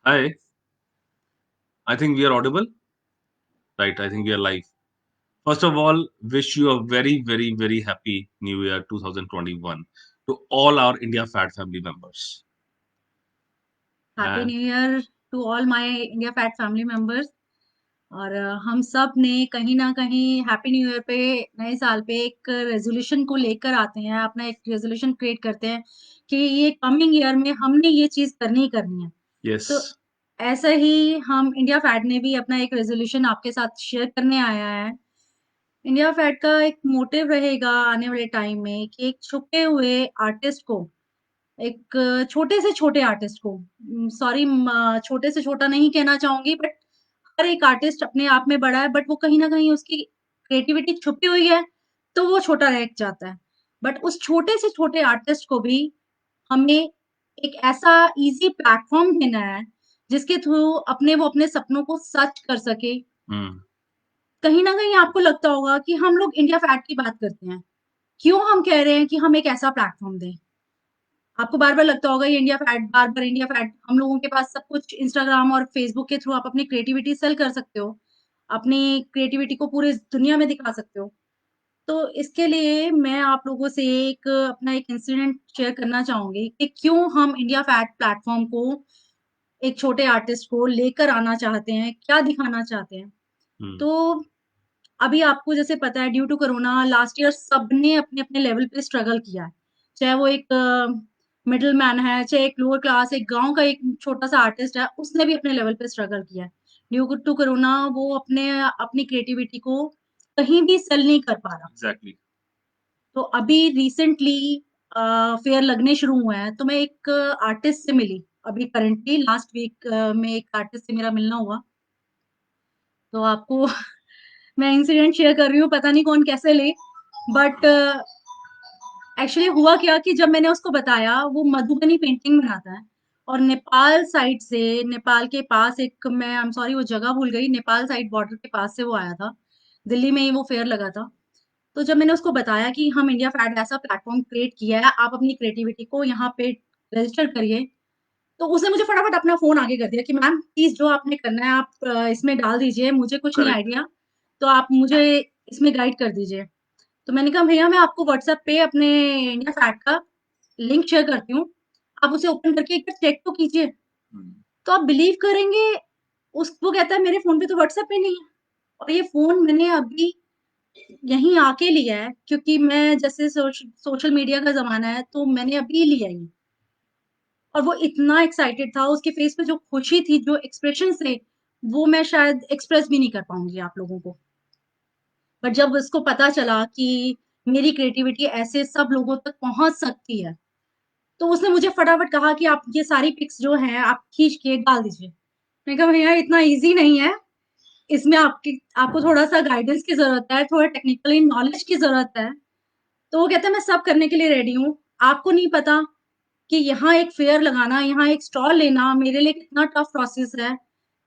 Hi, I think we are audible. Right, I think we are live. First of all, wish you a very, very, very happy New Year 2021 to all our India Fat family members. Happy And new year to all my India fat family members. और हम सब ने कहीं ना कहीं happy new year पे नए साल पे एक रेजोल्यूशन को लेकर आते हैं, अपना एक रेजोल्यूशन क्रिएट करते हैं कि ये कमिंग ईयर में हमने ये चीज करनी ही करनी है। तो yes, ऐसा ही हम इंडिया फैट ने भी अपना एक रेजोल्यूशन आपके साथ शेयर करने आया है। इंडिया फैट का एक मोटिव रहेगा आने वाले टाइम में कि एक छुपे हुए आर्टिस्ट को, एक छोटे से छोटे आर्टिस्ट को, सॉरी, छोटे से छोटा नहीं कहना चाहूँगी, बट हर एक आर्टिस्ट अपने आप में बड़ा है, बट वो कहीं न कहीं उसकी क्रिएटिविटी छुपी हुई है, तो वो छोटा रह जाता है। बट उस छोटे से छोटे आर्टिस्ट को भी हमें एक ऐसा ईज़ी प्लेटफ़ॉर्म देना है, जिसके थ्रू वो अपने सपनों को सच कर सके। hmm, कहीं न कहीं आपको लगता होगा कि हम लोग इंडिया फैट की बात करते हैं, क्यों हम कह रहे हैं कि हम एक ऐसा प्लेटफ़ॉर्म दें? आपको बार-बार लगता होगा ये इंडिया फैट, बार-बार इंडिया फैट, हम लोगों के पास सब कुछ इंस्टाग्राम और फेसबुक के थ्रू आप अपनी क्रिएटिविटी सेल कर सकते हो। अपनी क्रिएटिविटी को पूरी दुनिया में दिखा सकते हो। तो इसके लिए मैं आप लोगों से एक अपना एक इंसिडेंट शेयर करना चाहूँगी कि क्यों हम इंडिया फैट प्लेटफ़ॉर्म को एक छोटे आर्टिस्ट को लेकर आना चाहते हैं, क्या दिखाना चाहते हैं। hmm, तो अभी आपको जैसे पता है, due to corona last year सबने अपने-अपने लेवल पे स्ट्रगल किया है। चाहे वो एक मिडल मैन है, चाहे एक लोअर क्लास, एक गाँव का एक छोटा-सा आर्टिस्ट है, उसने भी अपने लेवल पे स्ट्रगल किया है। ड्यू टू कोरोना वो अपनी क्रिएटिविटी को कहीं भी सेल नहीं कर पा रहा। exactly. तो अभी रिसेंटली फेयर लगने शुरू हुए हैं, तो मैं एक आर्टिस्ट से मिली। अभी करंटली लास्ट वीक में एक आर्टिस्ट से मेरा मिलना हुआ। तो आपको मैं इंसिडेंट शेयर कर रही हूँ, पता नहीं कौन कैसे ले, बट एक्चुअली हुआ क्या कि जब मैंने उसको बताया, वो मधुबनी पेंटिंग बनाता है और नेपाल साइड से, नेपाल के पास एक, मैं आई एम सॉरी वो जगह भूल गई, नेपाल साइड बॉर्डर के पास से वो आया था। दिल्ली में ही वो फेयर लगा था। तो जब मैंने उसको बताया कि हम इंडिया फैट ऐसा प्लेटफ़ॉर्म क्रिएट किया है, आप अपनी क्रिएटिविटी को यहाँ पे रजिस्टर करिए। तो उसने मुझे फटाफट अपना फ़ोन आगे कर दिया कि मैम प्लीज़ जो आपने करना है आप इसमें डाल दीजिए, मुझे कुछ नहीं Correct. आइडिया, तो आप मुझे इसमें गाइड कर दीजिए। तो मैंने कहा भैया मैं आपको व्हाट्सएप पे अपने इंडिया फैट का लिंक शेयर करती हूँ, आप उसे ओपन करके एक बार चेक तो कीजिए। Hmm, तो आप बिलीव करेंगे, उस वो कहता है मेरे फ़ोन पे तो व्हाट्सएप ही नहीं है, और ये फ़ोन मैंने अभी यहीं आके लिया है, क्योंकि मैं जैसे सोशल मीडिया का ज़माना है, तो मैंने अभी लिया ये। और वो इतना एक्साइटेड था, उसके फेस पे जो खुशी थी, जो एक्सप्रेशंस थे, वो मैं शायद एक्सप्रेस भी नहीं कर पाऊँगी आप लोगों को। बट जब उसको पता चला कि मेरी क्रिएटिविटी ऐसे सब लोगों तक पहुँच सकती है, तो उसने मुझे फटाफट कहा कि आप ये सारी पिक्स जो हैं, आप खींच के डाल दीजिए। मैंने कहा भैया इतना ईज़ी नहीं है, इसमें आपको थोड़ा-सा गाइडेंस की ज़रूरत है, थोड़ा टेक्निकली नॉलेज की ज़रूरत है। तो वो कहता है मैं सब करने के लिए रेडी हूँ। आपको नहीं पता कि यहाँ एक फेयर लगाना, यहाँ एक स्टॉल लेना मेरे लिए कितना टफ प्रोसेस है,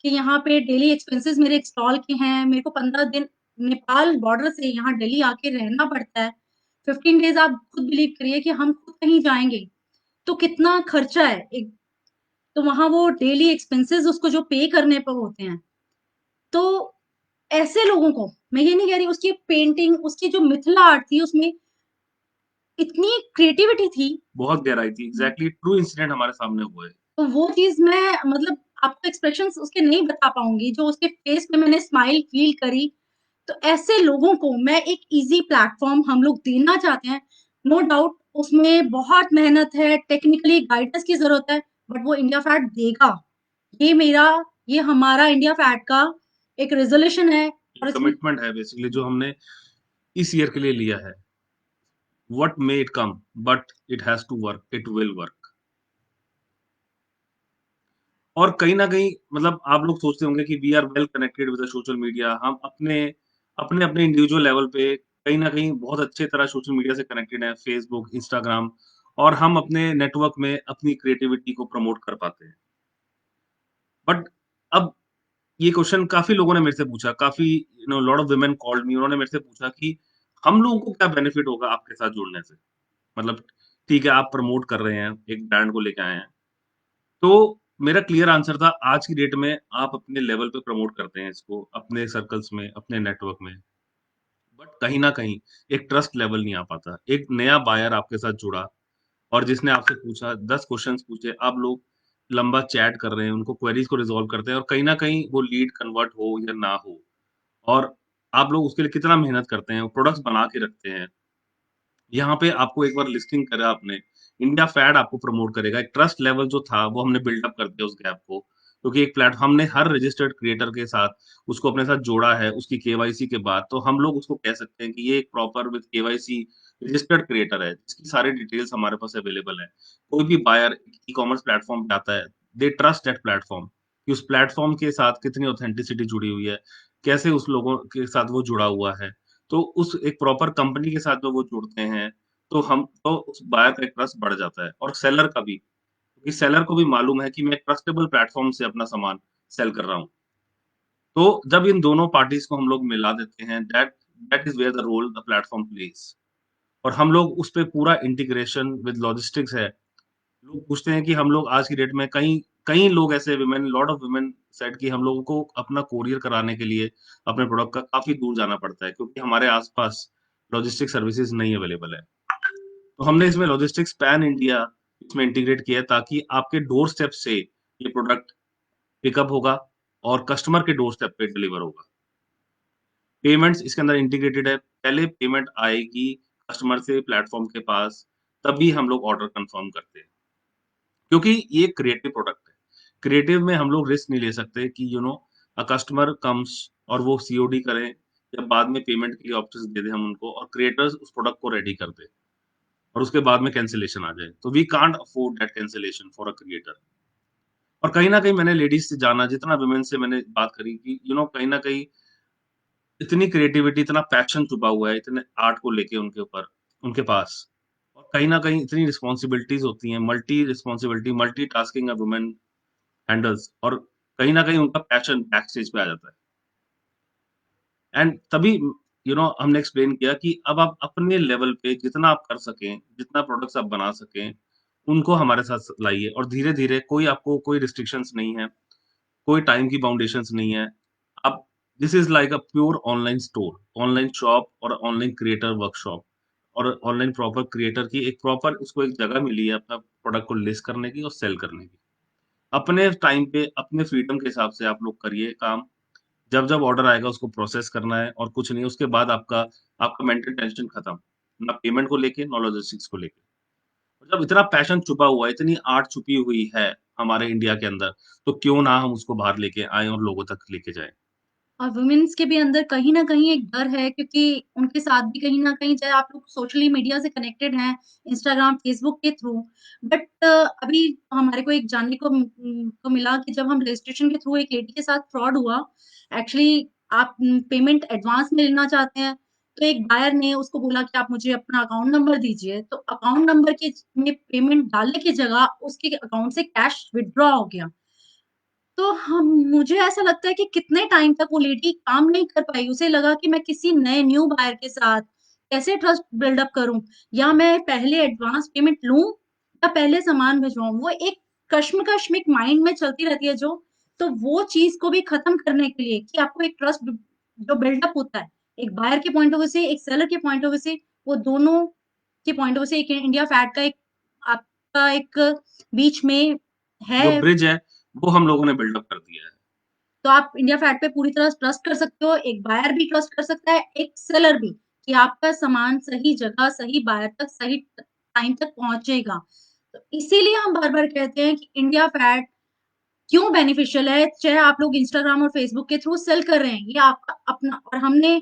कि यहाँ पे डेली एक्सपेंसेस मेरे एक स्टॉल के हैं, मेरे को 15 दिन नेपाल बॉर्डर से यहाँ दिल्ली आके रहना पड़ता है। 15 डेज़ आप खुद बिलीव करिए कि हम खुद कहीं जाएँगे, तो कितना खर्चा है। एक तो वहाँ वो डेली एक्सपेंसेस उसको जो पे करने पे होते हैं। तो ऐसे लोगों को, मैं ये नहीं कह रही, उसकी पेंटिंग, उसकी जो मिथिला आर्ट थी, उसमें इतनी क्रिएटिविटी थी। बहुत गहराई थी, एग्जैक्टली ट्रू इंसिडेंट हमारे सामने हुए. तो वो चीज़ मैं मतलब आपको एक्सप्रेशंस उसके नहीं बता पाऊँगी, जो उसके फेस पे मैंने स्माइल फ़ील करी। तो ऐसे लोगों को मैं एक ईज़ी प्लेटफ़ॉर्म हम लोग देना चाहते हैं। नो डाउट उसमें बहुत मेहनत है, टेक्निकली गाइडेंस की ज़रूरत है, बट वो इंडिया फैट देगा। ये मेरा ये हमारा इंडिया फैट का एक रिज़ोल्यूशन है, और इसमें कमिटमेंट है बेसिकली जो हमने इस ईयर के लिए लिया है. What may it come, but it has to work. It will work. और कहीं न कहीं मतलब आप लोग सोचते होंगे कि we are well connected with the social media. हम अपने इंडिविजुअल लेवल पे कहीं न कहीं बहुत अच्छे तरह सोशल मीडिया से कनेक्टेड हैं, फेसबुक, इंस्टाग्राम और हम अपने नेटवर्क में अपनी क्रिएटिविटी को प्रमोट कर पाते हैं. बट अब ये क्वेश्चन काफ़ी लोगों ने मेरे से पूछा, काफ़ी lot of women called me, उन्होंने मेरे से पूछा कि हम लोगों को क्या बेनिफिट होगा आपके साथ जुड़ने से? मतलब ठीक है, आप प्रमोट कर रहे हैं, एक ब्रांड को लेके आए हैं. तो मेरा क्लियर आंसर था, आज की डेट में आप अपने लेवल पे प्रमोट करते हैं इसको, अपने सर्कल्स में, अपने नेटवर्क में, बट कहीं न कहीं एक ट्रस्ट लेवल नहीं आ पाता। एक नया बायर आपके साथ जुड़ा और जिसने आपसे पूछा, 10 क्वेश्चन्स पूछे, आप लोग लंबा चैट कर रहे हैं, उनको क्वेरीज़ को रिज़ॉल्व करते हैं और कहीं न कहीं वो लीड कन्वर्ट हो या ना हो और आप लोग उसके लिए कितना मेहनत करते हैं, प्रोडक्ट्स बना के रखते हैं। यहाँ पे आपको एक बार लिस्टिंग करा आपने, इंडिया फैड आपको प्रमोट करेगा। एक ट्रस्ट लेवल जो था, वो हमने बिल्ड अप कर दिया उस गैप को। क्योंकि एक हमने हर रजिस्टर्ड क्रिएटर के साथ उसको अपने साथ जोड़ा है, उसकी केवाईसी के बाद, तो हम लोग उसको कह सकते हैं कि ये एक proper with KYC registered creator है, जिसकी सारी डिटेल्स हमारे पास अवेलेबल है। कोई भी बायर ई-कॉमर्स प्लेटफ़ॉर्म पे आता है, दे ट्रस्ट दैट प्लेटफ़ॉर्म कि उस प्लेटफ़ॉर्म के साथ कितनी ऑथेंटिसिटी जुड़ी हुई है, कैसे उस लोगों के साथ वो जुड़ा हुआ है। तो उस एक प्रॉपर कंपनी के साथ जब वो जुड़ते हैं, तो उस बायर का एक ट्रस्ट बढ़ जाता है और सेलर का भी, क्योंकि सेलर को भी मालूम है कि मैं ट्रस्टेबल प्लेटफ़ॉर्म से अपना सामान सेल कर रहा हूँ। तो जब इन दोनों पार्टीज़ को हम लोग मिला देते हैं, that that is where the role the platform plays और हम लोग उस पे पूरा इंटीग्रेशन विद लॉजिस्टिक्स है। लोग पूछते हैं कि हम लोग आज की डेट में कई कई लोग ऐसे women lot of women said कि हम लोगों को अपना कोरियर कराने के लिए अपने प्रोडक्ट का काफ़ी दूर जाना पड़ता है क्योंकि हमारे आस-पास लॉजिस्टिक सर्विसेज़ नहीं अवेलेबल है। तो हमने इसमें लॉजिस्टिक्स पैन इंडिया इसमें इंटीग्रेट किया है ताकि आपके डोर स्टेप से ये प्रोडक्ट पिकअप होगा और कस्टमर के डोर स्टेप पे डिलीवर होगा। पेमेंट्स इसके अंदर इंटीग्रेटेड है। पहले पेमेंट आएगी कस्टमर से प्लेटफ़ॉर्म के पास, तभी हम लोग ऑर्डर कन्फर्म करते हैं। क्योंकि ये क्रिएटिव प्रोडक्ट है। क्रिएटिव में हम लोग रिस्क नहीं ले सकते कि अ कस्टमर कम्स और वो सीओडी करें या बाद में पेमेंट के लिए ऑप्शंस दे दें हम उनको और क्रिएटर्स उस प्रोडक्ट को रेडी कर दें। और उसके बाद में कैंसलेशन आ जाए। तो we can't afford that cancellation for a creator. और कहीं न कहीं मैंने लेडीज़ से जाना, जितना वुमेन से मैंने बात करी कि कहीं न कहीं इतनी क्रिएटिविटी, इतना पैशन छुपा हुआ है, इतने आर्ट को लेके उनके ऊपर, उनके पास। और कहीं न कहीं इतनी रिस्पॉन्सिबिलिटीज़ होती हैं, मल्टीटास्किंग अ वुमन हैंडल्स और कहीं न कहीं उनका पैशन बैक स्टेज पे आ जाता है। एंड तभी हमने एक्सप्लेन किया कि अब आप अपने लेवल पे जितना आप कर सकें, जितना प्रोडक्ट्स आप बना सकें, उनको हमारे साथ लाइए और धीरे-धीरे कोई आपको कोई रिस्ट्रिक्शंस नहीं है, कोई टाइम की बाउंडेशंस नहीं है। अब this is like a pure online store, online shop और ऑनलाइन क्रिएटर वर्कशॉप और ऑनलाइन प्रॉपर क्रिएटर की एक प्रॉपर उसको एक जगह मिली है अपना प्रोडक्ट को लिस्ट करने की और सेल करने की। अपने टाइम पे, अपने फ्रीडम के हिसाब से आप लोग करिए काम। जब-जब ऑर्डर आएगा उसको प्रोसेस करना है और कुछ नहीं, उसके बाद आपका आपका मेंटल टेंशन खत्म। ना पेमेंट को लेके, ना लॉजिस्टिक्स को लेके। जब इतना पैशन छुपा हुआ है, इतनी आर्ट छुपी हुई है हमारे इंडिया के अंदर, तो क्यों ना हम उसको बाहर लेके आएँ और लोगों तक लेके जाएँ। और वुमेन्स के भी अंदर कहीं न कहीं एक डर है क्योंकि उनके साथ भी कहीं न कहीं चाहे आप लोग सोशली मीडिया से कनेक्टेड हैं, इंस्टाग्राम, फेसबुक के थ्रू, बट अभी हमारे को एक जानने को मिला कि जब हम रजिस्ट्रेशन के थ्रू एक लेडी के साथ फ्रॉड हुआ, एक्चुअली आप पेमेंट एडवांस में लेना चाहते हैं, तो एक बायर ने उसको बोला कि आप मुझे अपना अकाउंट नंबर दीजिए, तो अकाउंट नंबर के में पेमेंट डालने की जगह उसके अकाउंट से कैश विथड्रॉ हो गया। तो हम मुझे ऐसा लगता है कि कितने टाइम तक वो लेडी काम नहीं कर पाई। उसे लगा कि मैं किसी नए न्यू बायर के साथ कैसे ट्रस्ट बिल्ड अप करूँ? या मैं पहले एडवांस पेमेंट लूँ या पहले सामान भिजवाऊँ? वो एक कश्मकश में एक माइंड में चलती रहती है जो, तो वो चीज़ को भी खत्म करने के लिए कि आपको एक ट्रस्ट जो बिल्ड अप होता है, एक बायर के पॉइंट ऑफ व्यू से, एक सेलर के पॉइंट ऑफ व्यू से, वो दोनों के पॉइंट ऑफ व्यू से एक इंडिया फैट का एक आपका एक बीच में जो है। ब्रिज है, वो हम लोगों ने बिल्ड अप कर दिया है। तो आप इंडिया फैट पे पूरी तरह ट्रस्ट कर सकते हो, एक बायर भी ट्रस्ट कर सकता है, एक सेलर भी, कि आपका सामान सही जगह, सही बायर तक, सही टाइम तक पहुँचेगा। तो इसीलिए हम बार-बार कहते हैं कि इंडिया फैट क्यों बेनिफिशियल है, चाहे आप लोग इंस्टाग्राम और फेसबुक के थ्रू सेल कर रहे हैं, ये आपका अपना और हमने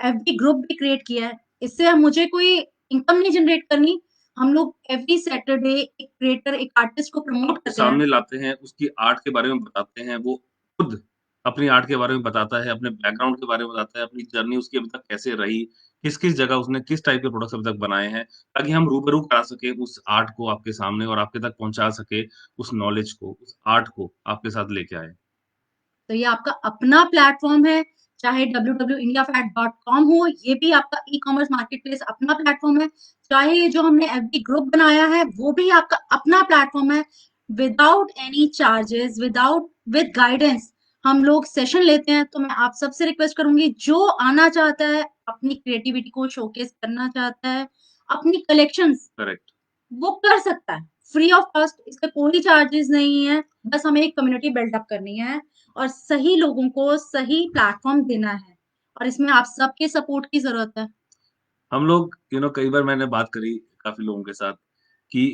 एफबी ग्रुप भी क्रिएट किया है। इससे मुझे कोई इनकम नहीं जनरेट करनी, हम लोग एवरी सैटरडे एक क्रिएटर, एक आर्टिस्ट को प्रमोट आपके करते हैं। सामने लाते हैं, उसकी आर्ट के बारे में बताते हैं, वो खुद अपनी आर्ट के बारे में बताता है, अपने बैकग्राउंड के बारे में बताता है, अपनी जर्नी उसकी अभी तक कैसे रही, किस-किस जगह उसने किस टाइप के प्रोडक्ट्स अभी तक बनाए हैं, ताकि हम रूबरू करा सकें उस आर्ट को आपके सामने और आपके तक पहुँचा सके उस नॉलेज को, उस आर्ट को आपके साथ लेके आएँ। तो ये आपका अपना प्लेटफ़ॉर्म है, चाहे www.indiafat.com हो, ये भी आपका ई-कॉमर्स मार्केटप्लेस अपना प्लेटफ़ॉर्म है, चाहे ये जो हमने एफबी ग्रुप बनाया है, वो भी आपका अपना प्लेटफ़ॉर्म है। Without any charges, with guidance हम लोग सेशन लेते हैं। तो मैं आप सबसे रिक्वेस्ट करूंगी, जो आना चाहता है, अपनी क्रिएटिविटी को शोकेस करना चाहता है, अपनी कलेक्शंस, करेक्ट। वो कर सकता है फ्री ऑफ कॉस्ट। इसका कोई चार्जेस नहीं है, बस हमें एक कम्युनिटी बिल्डअप करनी है और सही लोगों को सही प्लेटफॉर्म देना है, और इसमें आप सबके सपोर्ट की जरूरत है। हम लोग कई बार मैंने बात करी काफ़ी लोगों के साथ कि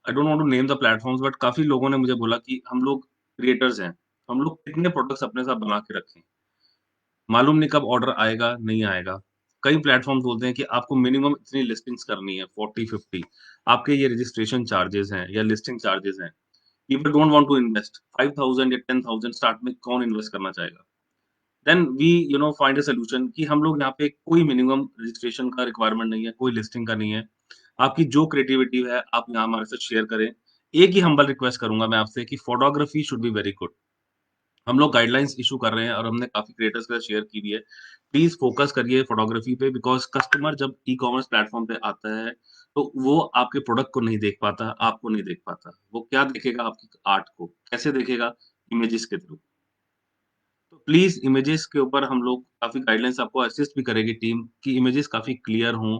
I don't want to name the platforms, but काफ़ी लोगों ने मुझे बोला कि हम लोग क्रिएटर्स हैं, हम लोग कितने प्रोडक्ट्स अपने साथ बना के रखें? मालूम नहीं कब ऑर्डर आएगा, नहीं आएगा। कई प्लेटफ़ॉर्म्स बोलते हैं कि आपको मिनिमम इतनी लिस्टिंग्स करनी है, 40-50, आपके ये रजिस्ट्रेशन चार्जेज़ हैं या लिस्टिंग चार्जेज़ हैं। People don't want to invest 5,000 या 10,000 स्टार्ट में कौन इन्वेस्ट करना चाहेगा? Then we find a solution कि हम लोग यहाँ पे कोई मिनिमम रजिस्ट्रेशन का रिक्वायरमेंट नहीं है, कोई लिस्टिंग का नहीं है। आपकी जो क्रिएटिविटी है, आप यहाँ हमारे साथ शेयर करें। एक ही हम्बल रिक्वेस्ट करूँगा मैं आपसे कि photography should be very good. हम लोग गाइडलाइंस इश्यू कर रहे हैं और हमने काफ़ी क्रिएटर्स के साथ शेयर की भी है। प्लीज़ फ़ोकस करिए फोटोग्राफी पे, बिकॉज़ कस्टमर जब ई-कॉमर्स प्लेटफ़ॉर्म पे आता है, तो वो आपके प्रोडक्ट को नहीं देख पाता, आपको नहीं देख पाता। वो क्या देखेगा आपकी आर्ट को, कैसे देखेगा? इमेजेस के थ्रू। तो प्लीज़ इमेजेस के ऊपर हम लोग काफ़ी गाइडलाइंस आपको असिस्ट भी करेगी टीम कि इमेजेस काफ़ी क्लियर हों,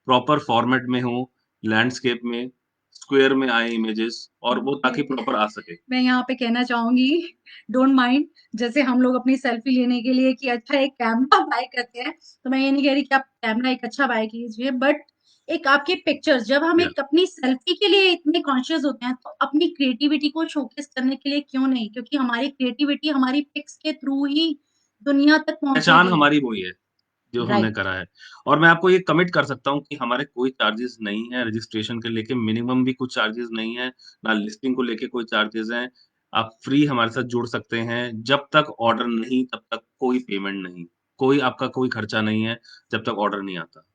प्रॉपर फॉर्मेट में हों, लैंडस्केप में, स्क्वायर में आए इमेजेस और वो ताकि प्रॉपर आ सके। मैं यहाँ पे कहना चाहूंगी, डोंट माइंड, जैसे हम लोग अपनी सेल्फी लेने के लिए कि अच्छा एक कैमरा बाय करते हैं, तो मैं ये नहीं कह रही कि आप कैमरा एक अच्छा बाय कीजिए, बट एक आपके पिक्चर्स, जब हम या एक अपनी सेल्फी के लिए इतने कॉन्शियस होते हैं, तो अपनी क्रिएटिविटी को शोकेस करने के लिए क्यों नहीं? क्योंकि हमारी क्रिएटिविटी हमारी पिक्स के थ्रू ही दुनिया तक पहचान पहुंचेगी। हमारी वही है, जो हमने राइट। करा है। और मैं आपको ये कमिट कर सकता हूँ कि हमारे कोई चार्जेज़ नहीं है, रजिस्ट्रेशन के लेके मिनिमम भी कुछ चार्जेज़ नहीं है, ना लिस्टिंग को लेके कोई चार्जेज़ हैं। आप फ्री हमारे साथ जुड़ सकते हैं, जब तक ऑर्डर नहीं तब तक कोई पेमेंट नहीं। कोई आपका कोई खर्चा नहीं है, जब तक ऑर्डर नहीं आता।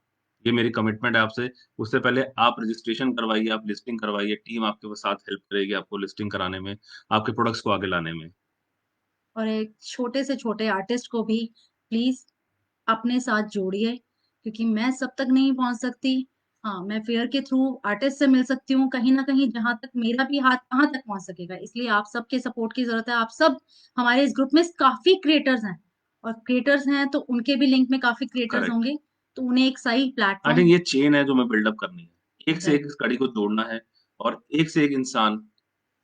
ये मेरी कमिटमेंट है आपसे। उससे पहले आप रजिस्ट्रेशन करवाइए, आप लिस्टिंग करवाइए, टीम आपके साथ हेल्प करेगी आपको लिस्टिंग कराने में, आपके प्रोडक्ट्स को आगे लाने में। और एक छोटे से छोटे आर्टिस्ट को भी प्लीज अपने साथ जोड़िए, क्योंकि मैं सब तक नहीं पहुँच सकती। हाँ, मैं फेयर के थ्रू आर्टिस्ट से मिल सकती हूँ, कहीं न कहीं जहाँ तक मेरा भी हाथ कहाँ तक पहुँच सकेगा। इसलिए आप सबके सपोर्ट की ज़रूरत है। आप सब हमारे इस ग्रुप में काफ़ी क्रिएटर्स हैं, और क्रिएटर्स हैं तो उनके भी लिंक में काफ़ी क्रिएटर्स करेक्ट। होंगे, तो उन्हें एक सही आई प्लेटफ़ॉर्म। थिंक ये चेन है जो हमें बिल्ड अप करनी है। एक से एक राइट। इस कड़ी को जोड़ना है और एक से एक इंसान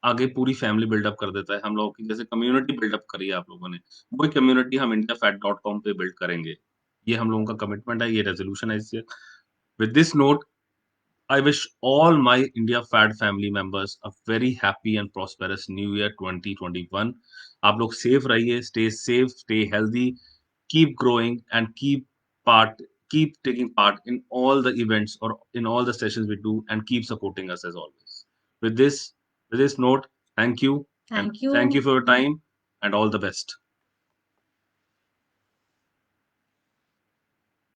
आगे पूरी फैमिली बिल्ड अप कर देता है। हम लोगों की जैसे कम्युनिटी बिल्ड अप करी है आप लोगों ने, वही कम्युनिटी हम indiafat.com पे बिल्ड करेंगे। ये हम लोगों का कमिटमेंट है, ये रेज़ोल्यूशन है इससे। With this note, I wish all my India Fad family members a very happy and prosperous New Year 2021. आप लोग सेफ रहिए, stay safe, stay healthy, keep growing and part, keep taking part in all the events or in all the sessions we do and keep supporting us as always. With this, with this note, thank you and thank you. thank you for your time and all the best.